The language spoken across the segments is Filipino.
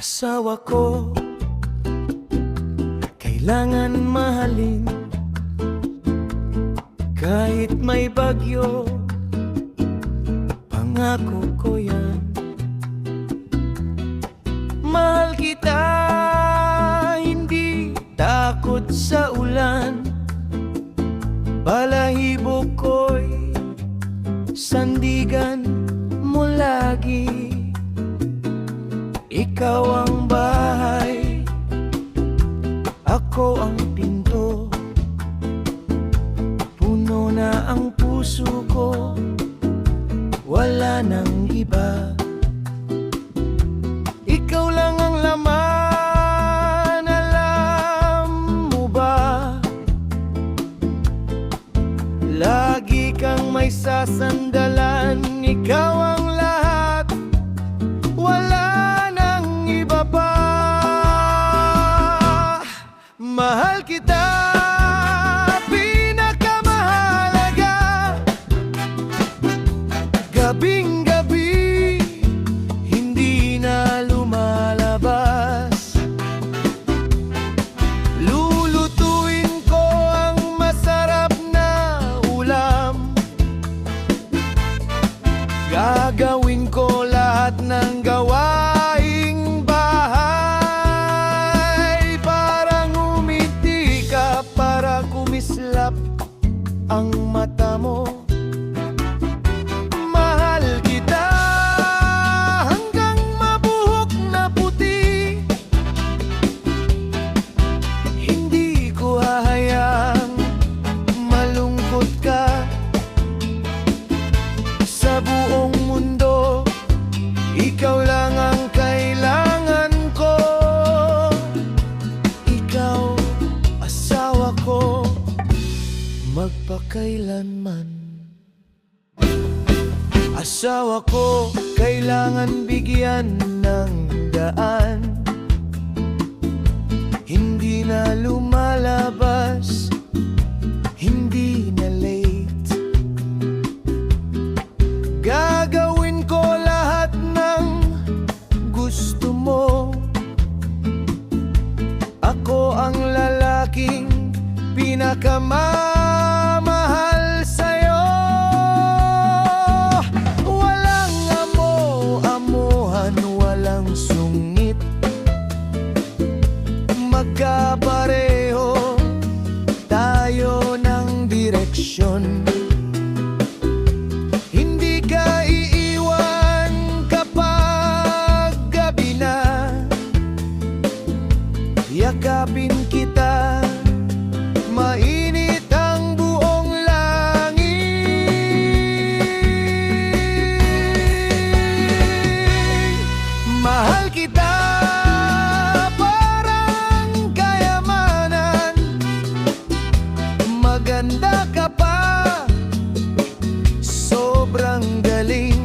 Asawa ko, kailangan mahalin kahit may bagyo. Pangako ko yan. Mahal kita, hindi takot sa ulan. Balahibo ko'y sandigan mo lagi. Ikaw ang bahay, ako ang pinto. Puno na ang puso ko, wala nang iba. Ikaw lang ang laman, alam mo ba? Lagi kang may sasandalan, ikaw ang lahat, wala nang iba pa. Mahal kita, pinakamahalaga. Gabing-gabi, hindi na lumalabas. Lulutuin ko ang masarap na ulam. Gagawin ko lahat ng gawaing bahay. Parang umiti ka, para kumislap ang mata mo. Mahal kita hanggang mabuhok na puti. Hindi ko hahayaang malungkot ka. Sa buong mundo, ikaw lang ang kailangan ko. Ikaw, asawa ko, magpakailanman. Asawa ko, kailangan bigyan ng daan. Hindi na lumalabas, hindi na late. Gagawin ko lahat ng gusto mo. Ako ang lalaking pinakamamahal sa'yo. Walang amo-amuhan, walang sungit. Magkapareho tayo ng direksyon. Hindi ka iiwan kapag gabi na. Yakapin kita, mainit ang buong langit. Mahal kita, parang kayamanan. Maganda ka pa, sobrang galing.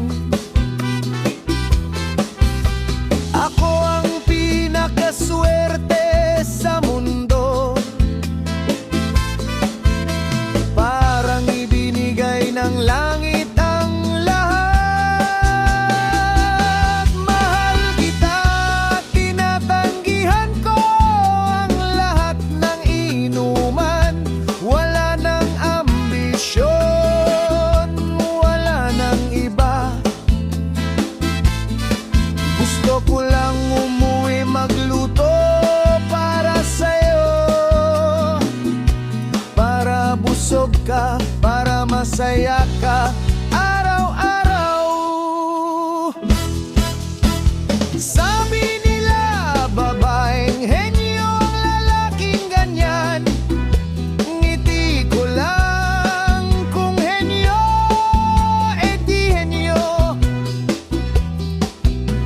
Ako ang pinakaswerte sa mundo. Parang ibinigay ng langit ang lahat. Mahal kita, tinatanggihan ko ang lahat ng inuman. Wala nang ambisyon, wala nang iba. Gusto ko lang umuwi magluto para sa'yo. Para busog ka, para masaya ka araw-araw. Sabi nila, babaeng henyo ang lalaking ganyan. Ngiti ko lang, kung henyo, edi henyo.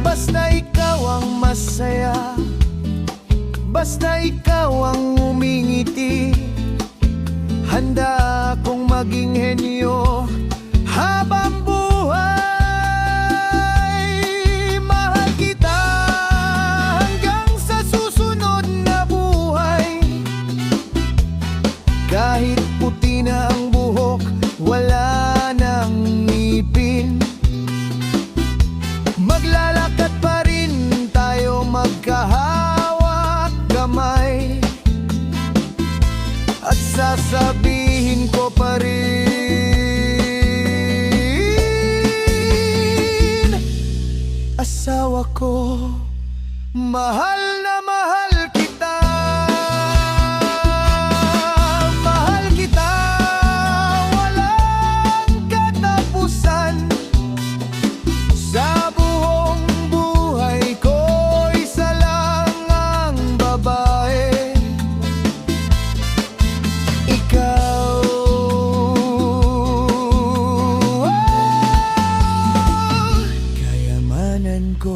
Basta ikaw ang masaya, basta ikaw ang umingiti. Handa akong maging henyo habang buhay. Mahal kita hanggang sa susunod na buhay. Kahit puti na ang buhok, wala nang ngipin. Maglalakad pa rin tayo magkasama. asawa ko. Mahal na mahal kita. Mahal kita, walang katapusan. Sa buong buhay ko, isa lang ang babae. Ikaw. Kayamanan ko